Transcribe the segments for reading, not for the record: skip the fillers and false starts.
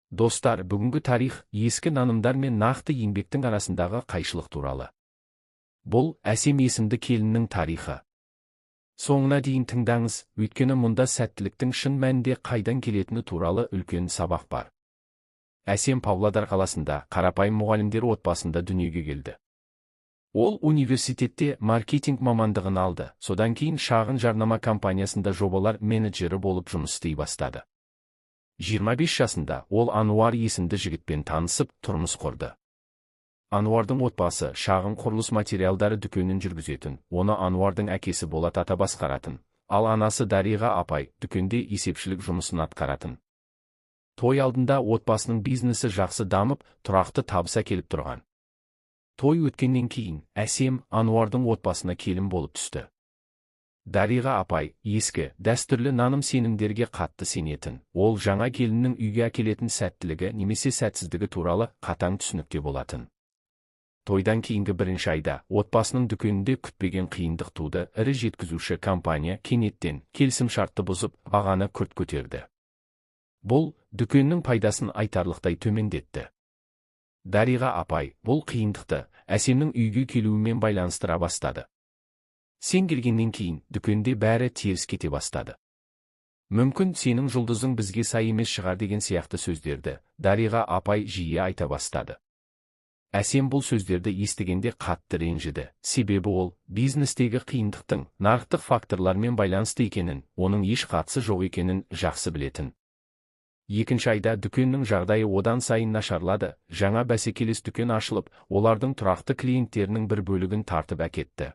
Достар, бүгінгі тарих ескі нанымдар мен нақты еңбектің арасындағы қайшылық туралы. Бұл Әсем есімді келіннің тарихы. Соңына дейін тыңдаңыз, өйткені мұнда сәттіліктің шын мәнінде қайдан келетіні туралы үлкен сабақ бар. Әсем Павлодар қаласында қарапайым мұғалімдер отбасында дүниеге келді. Ол университетте маркетинг мамандығын алды, содан кейін шағын жарнама компаниясында жобалар менеджері болып жұмыс істей бастады. 25 жасында ол Ануар есімді жігітпен танысып, тұрмыс құрды. Ануардың отбасы шағын құрылыс материалдары дүкенін жүргізетін, оны Ануардың әкесі Болат ата басқаратын, ал анасы Дариға апай дүкенде есепшілік жұмысын атқаратын. Той алдында отбасының бизнесі жақсы дамып, тұрақты табыс әкеліп тұрған. Той өткеннен кейін Әсем Ануардың отбасына келін болып түсті. Дариға апай ескі, дәстүрлі наным сенімдерге қатты сенетін. Ол жаңа келіннің үйге әкелетін сәттілігі немесе сәтсіздігі туралы қатаң түсінікте болатын. Тойдан кейінгі бірінші айда отбасының дүкенінде күтпеген қиындық туды. Ірі жеткізуші компания кенеттен келісімшартты бұзып, бағаны күрт көтерді. Бұл дүкеннің пайдасын айтарлықтай төмендетті. Дариға апай бұл қиындықты Әсемнің үйге келуімен байланыстыра бастады. Сен келгеннен кейін дүкенде бәрі теріс кете бастады. Мүмкін сенің жұлдызың бізге сай емес шығар деген сияқты сөздерді Дариға апай жиі айта бастады. Әсем бұл сөздерді естігенде қатты ренжіді, себебі ол бизнестегі қиындықтың нарықтық факторлармен байланысты екенін, оның еш қатысы жоқ екенін жақсы білетін. Екінші айда дүкеннің жағдайы одан сайын нашарлады, жаңа бәсекелес дүкен ашылып, олардың тұрақты клиенттерінің бір бөлігін тартып әкетті.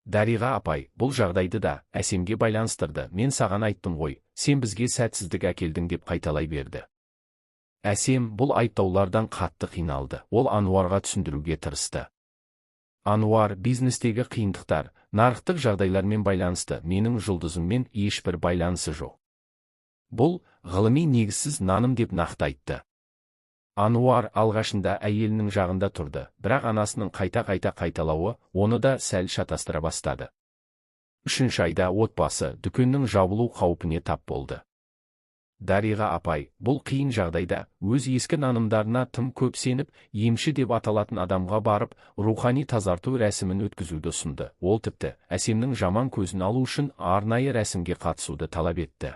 Дариға апай бұл жағдайды да Әсемге байланыстырды. Мен саған айттым ғой, сен бізге сәтсіздік әкелдің деп қайталай берді. Әсем бұл айыптаулардан қатты қиналды. Ол Ануарға түсіндіруге тырысты. Ануар, бизнестегі қиындықтар, нарықтық жағдайлармен байланысты, менің жұлдызыммен ешбір байланысы жоқ. Бұл ғылыми негізсіз наным деп нақты айтты. Ануар алғашында әйелінің жағында тұрды, бірақ анасының қайта-қайта қайталауы оны да сәл шатастыра бастады. Үшінші айда отбасы дүкеннің жабылу қаупіне тап болды. Дариға апай бұл қиын жағдайда өз ескі нанымдарына тым көп сеніп, емші деп аталатын адамға барып, рухани тазарту рәсімін өткізуді ұсынды. Ол тіпті Әсемнің жаман көзін алу үшін арнайы рәсімге қатысуды талап етті.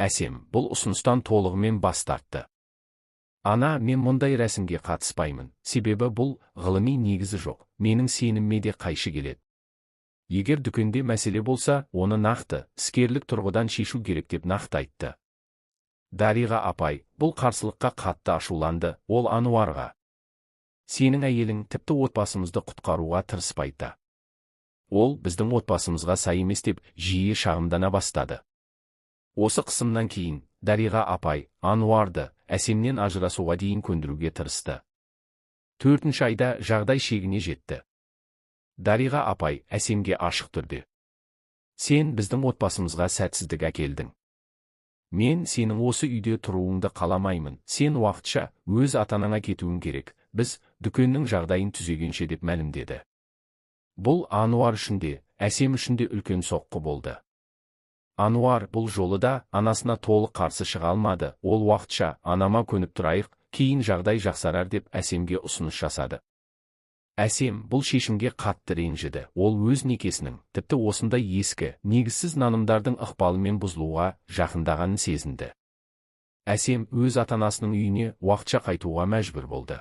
Әсем бұл ұсыныстан толығымен бас тартты. Ана, мен мұндай рәсімге қатыспаймын, себебі бұл ғылыми негізі жоқ, менің сеніміме де қайшы келеді. Егер дүкенде мәселе болса, оны нақты, іскерлік тұрғыдан шешу керек деп нақты айтты. Дариға апай бұл қарсылыққа қатты ашуланды. Ол Ануарға: сенің әйелің тіпті отбасымызды құтқаруға тырыспайды. Ол біздің отбасымызға сай емес деп жиі шағымдана бастады. Осы қысымнан кейін Дариға апай Ануарды Әсемнен ажырасуға дейін көндіруге тырысты. Төртінші айда жағдай шегіне жетті. Дариға апай Әсемге ашық түрде: сен біздің отбасымызға сәтсіздік әкелдің. Мен сенің осы үйде тұруыңды қаламаймын. Сен уақытша өз ата-анаңа кетуің керек. Біз дүкеннің жағдайын түзегенше деп мәлімдеді. Бұл Ануар үшін де, Әсем үшін де үлкен соққы болды. Ануар бұл жолы да анасына толық қарсы шыға алмады. Ол уақытша анама көніп тұрайық, кейін жағдай жақсарар деп Әсемге ұсыныс жасады. Әсем бұл шешімге қатты ренжіді. Ол өз некесінің, тіпті осындай ескі, негізсіз нанымдардың ықпалымен бұзылуға жақындағанын сезінді. Әсем өз ата-анасының үйіне уақытша қайтуға мәжбүр болды.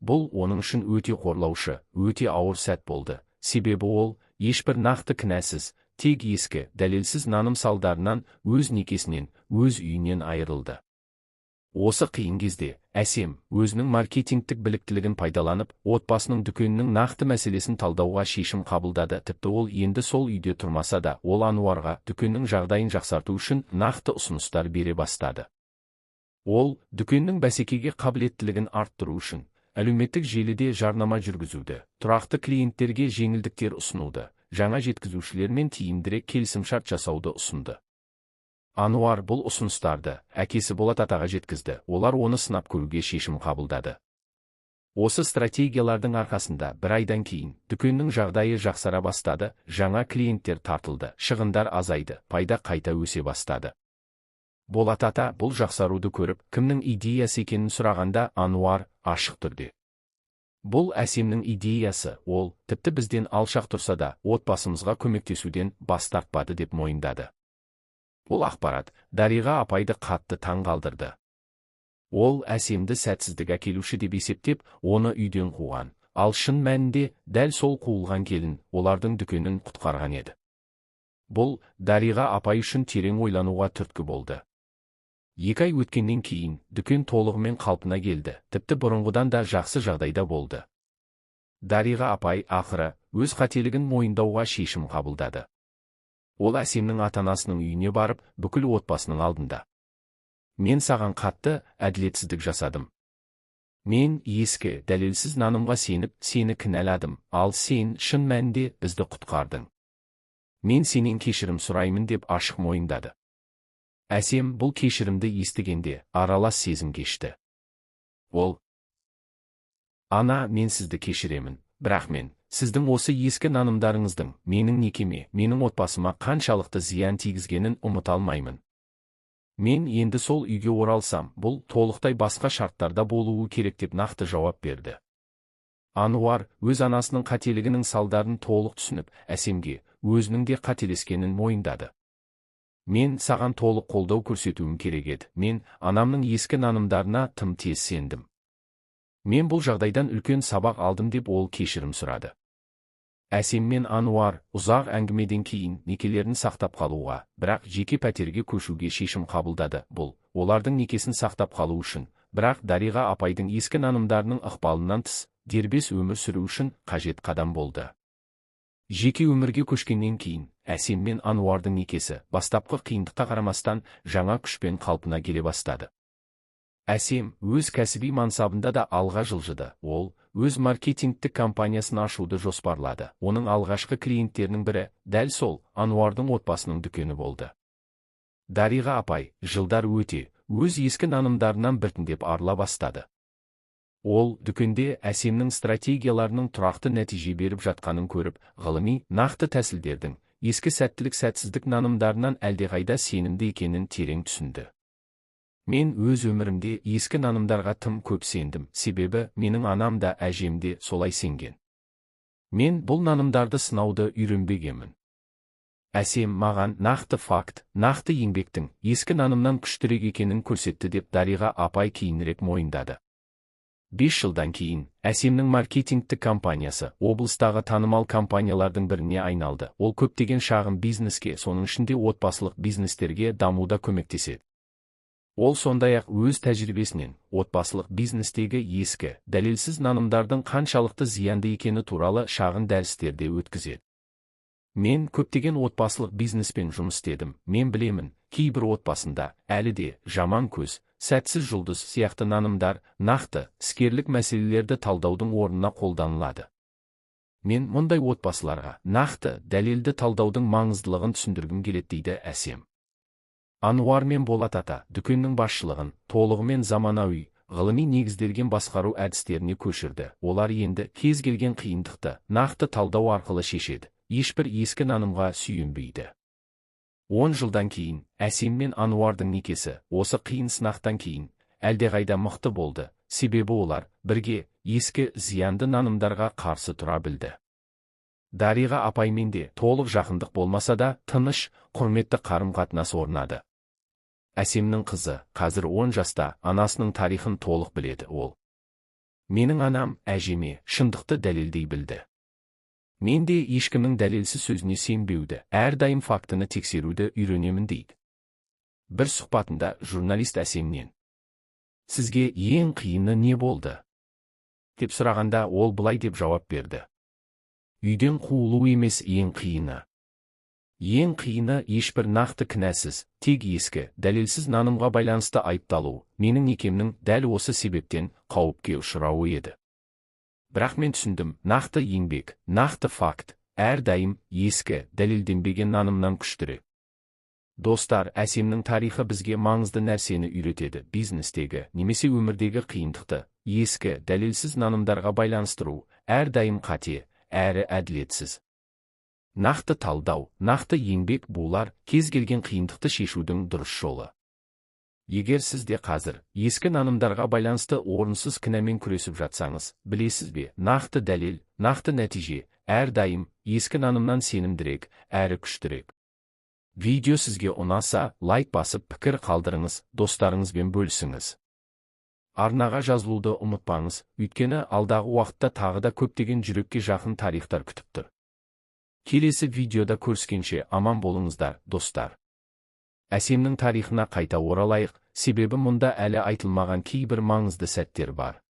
Бұл оның үшін өте қорлаушы, өте ауыр сәт болды, себебі ол ешбір нақты кінәсіз, тек ескі, дәлелсіз наным салдарынан өз некесінен, өз үйінен айырылды. Осы қиын кезде Әсем өзінің маркетингтік біліктілігін пайдаланып, отбасының дүкенінің нақты мәселесін талдауға шешім қабылдады. Тіпті ол енді сол үйде тұрмаса да, ол Ануарға дүкеннің жағдайын жақсарту үшін нақты ұсыныстар бере бастады. Ол дүкеннің бәсекеге қабілеттілігін арттыру үшін әлеуметтік желіде жарнама жүргізуді, тұрақты клиенттерге жеңілдіктер ұсынуды, жаңа жеткізушілермен тиімдірек келісімшарт жасауды ұсынды. Ануар бұл ұсыныстарды әкесі Болат атаға жеткізді. Олар оны сынап көруге шешім қабылдады. Осы стратегиялардың арқасында бір айдан кейін дүкеннің жағдайы жақсара бастады, жаңа клиенттер тартылды, шығындар азайды, пайда қайта өсе бастады. Болат ата бұл жақсаруды көріп, кімнің идеясы екенін сұрағанда Ануар ашық түрде: бұл Әсемнің идеясы, ол тіпті бізден алшақ тұрса да отбасымызға көмектесуден бас тартпады деп мойындады. Бұл ақпарат Дариға апайды қатты таң қалдырды. Ол Әсемді сәтсіздік әкелуші деп есептеп, оны үйден қуған, ал шын мәнінде дәл сол қуылған келін олардың дүкенін құтқарған еді. Бұл Дариға апай үшін терең ойлануға түрткі болды. 2 ай өткеннен кейін дүкен толығымен қалпына келді, тіпті бұрынғыдан да жақсы жағдайда болды. Дариға апай ақыры өз қателігін мойындауға шешім қабылдады. Ол Әсемнің ата-анасының үйіне барып, бүкіл отбасының алдында: мен саған қатты әділетсіздік жасадым. Мен ескі, дәлелсіз нанымға сеніп, сені кінәладым, ал сен шын мәнінде бізді құтқардың. Мен сенен кешірім сұраймын деп ашық мойындады. Әсем бұл кешірімді естігенде аралас сезім кешті. Ол: ана, мен сізді кешіремін, бірақ мен сіздің осы ескі нанымдарыңыздың менің некеме, менің отбасыма қаншалықты зиян тигізгенін ұмыта алмаймын. Мен енді сол үйге оралсам, бұл толықтай басқа шарттарда болуы керек деп нақты жауап берді. Ануар өз анасының қателігінің салдарын толық түсініп, Әсемге өзінің де қателескенін мойындады. Мен саған толық қолдау көрсетуім керек еді. Мен анамның ескі нанымдарына тым тез сендім. Мен бұл жағдайдан үлкен сабақ алдым деп ол кешірім сұрады. Әсем мен Ануар ұзақ әңгімеден кейін некелерін сақтап қалуға, бірақ жеке пәтерге көшуге шешім қабылдады. Бұл олардың некесін сақтап қалу үшін, бірақ Дариға апайдың ескі нанымдарының ықпалынан тыс дербес өмір сүру үшін қажет қадам болды. Жеке өмірге көшкеннен кейін Әсем мен Ануардың некесі бастапқы қиындыққа қарамастан жаңа күшпен қалпына келе бастады. Әсем өз кәсіби мансабында да алға жылжыды. Ол өз маркетингтік компаниясын ашуды жоспарлады. Оның алғашқы клиенттерінің бірі дәл сол Ануардың отбасының дүкені болды. Дариға апай жылдар өте өз ескі нанымдарынан біртіндеп арыла бастады. Ол дүкенде Әсемнің стратегияларының тұрақты нәтиже беріп жатқанын көріп, ғылыми, нақты тәсілдердің ескі сәттілік-сәтсіздік нанымдарынан әлдеқайда сенімді екенін терең түсінді. Мен өз өмірімде ескі нанымдарға тым көп сендім, себебі менің анам да әжем де солай сенген. Мен бұл нанымдарды сынауды үйренбегенмін. Әсем маған нақты факт, нақты еңбектің ескі нанымнан күштірек екенін көрсетті деп Дариға апай кейінірек мойындады. 5 жылдан кейін Әсемнің маркетингтік компаниясы облыстағы танымал компаниялардың біріне айналды. Ол көптеген шағын бизнеске, соның ішінде отбасылық бизнестерге дамуда көмектеседі. Ол сондай-ақ өз тәжірибесінен отбасылық бизнестегі ескі, дәлелсіз нанымдардың қаншалықты зиянды екені туралы шағын дәрістерде өткізеді. Мен көптеген отбасылық бизнеспен жұмыс істедім. Мен білемін, кейбір отбасында әлі де жаман көз, сәтсіз жұлдыз сияқты нанымдар нақты, іскерлік мәселелерді талдаудың орнына қолданылады. Мен мұндай отбасыларға нақты, дәлелді талдаудың маңыздылығын түсіндіргім келеді дейді Әсем. Ануар мен Болат ата дүкеннің басшылығын толығымен заманауи, ғылыми негізделген басқару әдістеріне көшірді. Олар енді кез келген қиындықты нақты талдау арқылы шешеді, ешбір ескі нанымға сүйенбейді. 10 жылдан кейін Әсем мен Ануардың некесі осы қиын сынақтан кейін әлдеқайда мықты болды, себебі олар бірге ескі зиянды нанымдарға қарсы тұра білді. Дариға апаймен де толық жақындық болмаса да тыныш, құрметті қарым-қатынас орнады. Әсемнің қызы қазір 10 жаста, анасының тарихын толық біледі. Ол: менің анам әжеме шындықты дәлелдей білді. Мен де ешкімнің дәлелсіз сөзіне сенбеуді, әрдайым фактіні тексеруді үйренемін дейді. Бір сұхбатында журналист Әсемнен: сізге ең қиыны не болды деп сұрағанда, ол былай деп жауап берді: үйден қуылу емес ең қиыны. Ең қиыны ешбір нақты кінәсіз, тек ескі, дәлелсіз нанымға байланысты айыпталу, менің некемнің дәл осы себептен қауіпке ұшырауы еді. Бірақ мен түсіндім, нақты еңбек, нақты факт, әрдайым ескі, дәлелденбеген нанымнан күштірек. Достар, Әсемнің тарихы бізге маңызды нәрсені үйретеді. Бизнестегі немесе өмірдегі қиындықты ескі, дәлелсіз нанымдарға байланыстыру әрдайым қате, әрі әділетсіз. Нақты талдау, нақты еңбек, бұлар кез келген қиындықты шешудің дұрыс жолы. Егер сіз де қазір ескі нанымдарға байланысты орынсыз кінәмен күресіп жатсаңыз, білесіз бе, нақты дәлел, нақты нәтиже әрдайым ескі нанымнан сенімдірек, әрі күштірек. Видео сізге ұнаса, лайк басып пікір қалдырыңыз, достарыңызбен бөлісіңіз. Арнаға жазылуды ұмытпаңыз, өйткені алдағы уақытта тағы да көптеген жүрекке жақын тарихтар күтіп тұр. Келесі видеода көріскенше аман болыңыздар, достар. Әсемнің тарихына қайта оралайық, себебі мұнда әлі айтылмаған кейбір маңызды сәттер бар.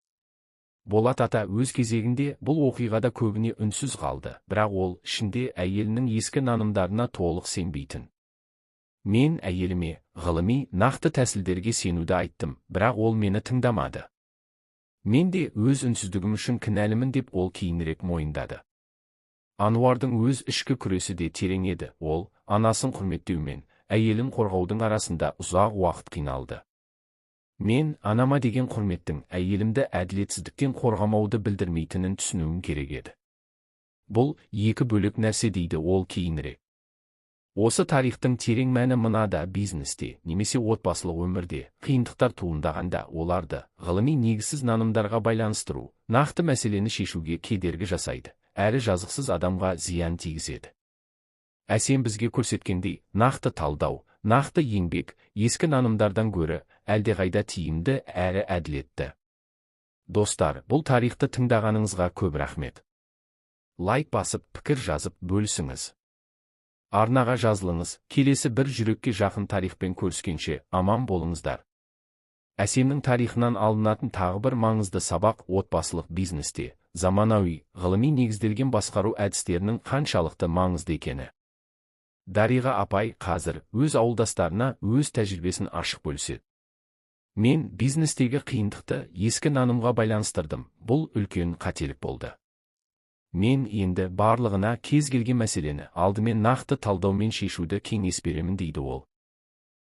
Болат ата өз кезегінде бұл оқиғада көбіне үнсіз қалды, бірақ ол ішінде әйелінің ескі нанымдарына толық сенбейтін. Мен әйеліме ғылыми, нақты тәсілдерге сенуді айттым, бірақ ол мені тыңдамады. Мен де өз үнсіздігім үшін кінәлімін деп ол кейінірек мойындады. Ануардың өз ішкі күресі де терең еді, ол анасын құрметтеумен әйелін қорғаудың арасында ұзақ уақыт қиналды. Мен анама деген құрметтің әйелімді әділетсіздіктен қорғамауды білдірмейтінін түсінуім керек еді. Бұл екі бөлек нәрсе дейді ол кейінірек. Осы тарихтың терең мәні мынада: бизнесте, немесе отбасылық өмірде қиындықтар туындағанда оларды ғылыми негізсіз нанымдарға байланыстыру нақты мәселені шешуге кедергі жасайды, әрі жазықсыз адамға зиян тигізеді. Әсем бізге көрсеткендей, нақты талдау, нақты еңбек ескі нанымдардан гөрі әлдеқайда тиімді әрі әділетті. Достар, бұл тарихты тыңдағаныңызға көп рахмет. Лайк басып, пікір жазып бөлісіңіз. Арнаға жазылыңыз, келесі бір жүрекке жақын тарихпен көріскенше аман болыңыздар. Әсемнің тарихынан алынатын тағы бір маңызды сабақ отбасылық бизнесте заманауи, ғылыми негізделген басқару әдістерінің қаншалықты маңызды екені. Дариға апай қазір өз ауылдастарына өз тәжірибесін ашық бөліседі. Мен бизнестегі қиындықты ескі нанымға байланыстырдым, бұл үлкен қателік болды. Мен енді барлығына кез келген мәселені алдымен нақты талдаумен шешуді кеңес беремін дейді ол.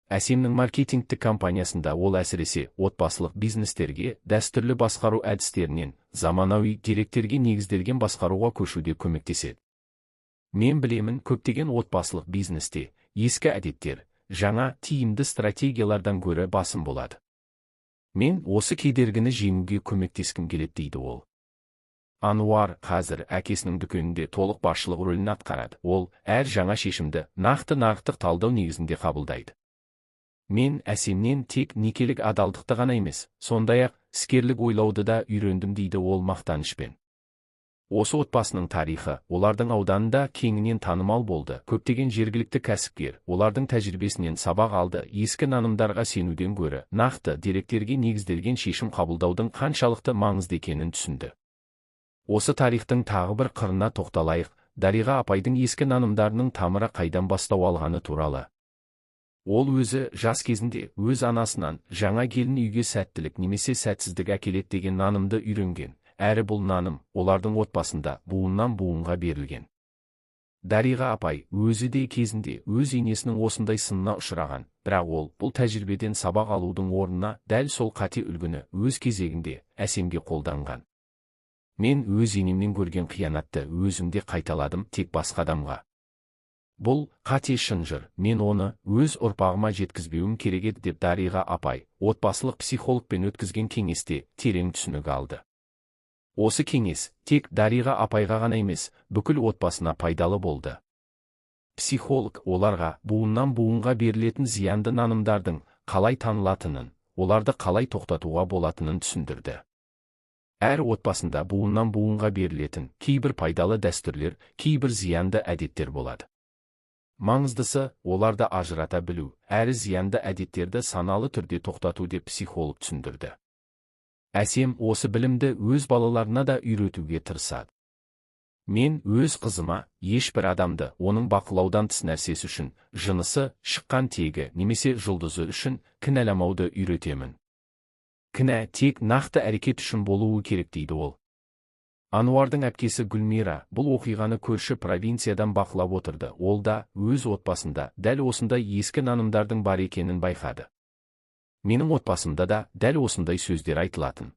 Әсемнің маркетингтік компаниясында ол әсіресе отбасылық бизнестерге дәстүрлі басқару әдістерінен заманауи деректерге негізделген басқаруға көшуде көмектеседі. Мен білемін, көптеген отбасылық бизнесте ескі әдеттер жаңа тиімді стратегиялардан гөрі басым болады. Мен осы кедергіні жеңуге көмектескім келеді дейді ол. Ануар қазір әкесінің дүкенінде толық басшылық рөлін атқарады. Ол әр жаңа шешімді нақты нарықтық талдау негізінде қабылдайды. Мен әсемнен тек некелік адалдықты ғана емес, сондай-ақ іскерлік ойлауды да үйрендім дейді ол мақтанышпен. Осы отбасының тарихы олардың ауданында кеңінен танымал болды. Көптеген жергілікті кәсіпкер олардың тәжірибесінен сабақ алды, ескі нанымдарға сенуден гөрі нақты деректерге негізделген шешім қабылдаудың қаншалықты маңызды екенін түсінді. Осы тарихтың тағы бір қырына тоқталайық, Дариға апайдың ескі нанымдарының тамыры қайдан бастау алғаны туралы. Ол өзі жас кезінде өз анасынан жаңа келін үйге сәттілік немесе сәтсіздік әкеледі деген нанымды үйренген, әрі бұл наным олардың отбасында буыннан буынға берілген. Дариға апай өзі де кезінде өз енесінің осындай сынына ұшыраған, бірақ ол бұл тәжірибеден сабақ алудың орнына дәл сол қате үлгіні өз кезегінде әсемге қолданған. Мен өз енемнен көрген қиянатты өзімде қайталадым, тек басқа адамға. Бұл қате шынжыр, мен оны өз ұрпағыма жеткізбеуім керек еді деп Дариға апай отбасылық психологпен өткізген кеңесте терең түсінік алды. Осы кеңес тек Дариға апайға ғана емес, бүкіл отбасына пайдалы болды. Психолог оларға буыннан буынға берілетін зиянды нанымдардың қалай танылатынын, оларды қалай тоқтатуға болатынын түсіндірді. Әр отбасында буыннан буынға берілетін кейбір пайдалы дәстүрлер, кейбір зиянды әдеттер болады. Маңыздысы оларды ажырата білу, әрі зиянды әдеттерді саналы түрде тоқтату деп психолог түсіндірді. Әсем осы білімді өз балаларына да үйретуге тырысады. Мен өз қызыма ешбір адамды оның бақылаудан тыс нәрсесі үшін, жынысы, шыққан тегі немесе жұлдызы үшін кінәламауды үйретемін. Кінә тек нақты әрекет үшін болуы керек дейді ол. Ануардың әпкесі Гүлмира бұл оқиғаны көрші провинциядан бақылап отырды. Ол да өз отбасында дәл осындай ескі нанымдардың бар екенін байқады. Менің отбасымда да дәл осындай сөздер айтылатын.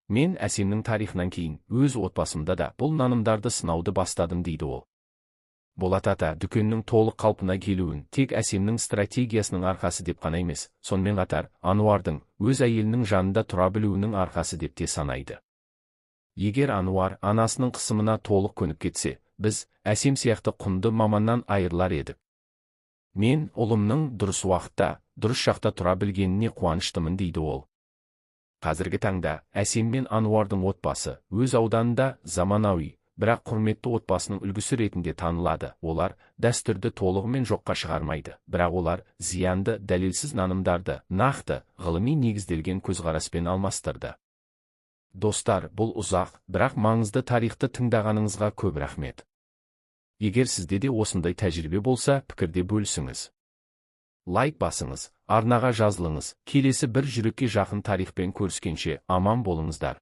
Мен әсемнің тарихынан кейін өз отбасымда да бұл нанымдарды сынауды бастадым дейді ол. Болат ата дүкеннің толық қалпына келуін тек Әсемнің стратегиясының арқасы деп қана емес, сонымен қатар Ануардың өз әйелінің жанында тұра білуінің арқасы деп те санайды. Егер Ануар анасының қысымына толық көніп кетсе, біз Әсем сияқты құнды маманнан айырылар едік. Мен ұлымның дұрыс уақытта, дұрыс шақта тұра білгеніне қуаныштымын дейді ол. Қазіргі таңда Әсем мен Ануардың отбасы өз ауданында заманауи, бірақ құрметті отбасының үлгісі ретінде танылады. Олар дәстүрді толығымен жоққа шығармайды, бірақ олар зиянды, дәлелсіз нанымдарды нақты, ғылыми негізделген көзқараспен алмастырды. Достар, бұл ұзақ, бірақ маңызды тарихты тыңдағаныңызға көп рахмет. Егер сізде де осындай тәжірибе болса, пікірде бөлісіңіз. Лайк басыңыз, арнаға жазылыңыз. Келесі бір жүрекке жақын тарихпен көріскенше аман болыңыздар.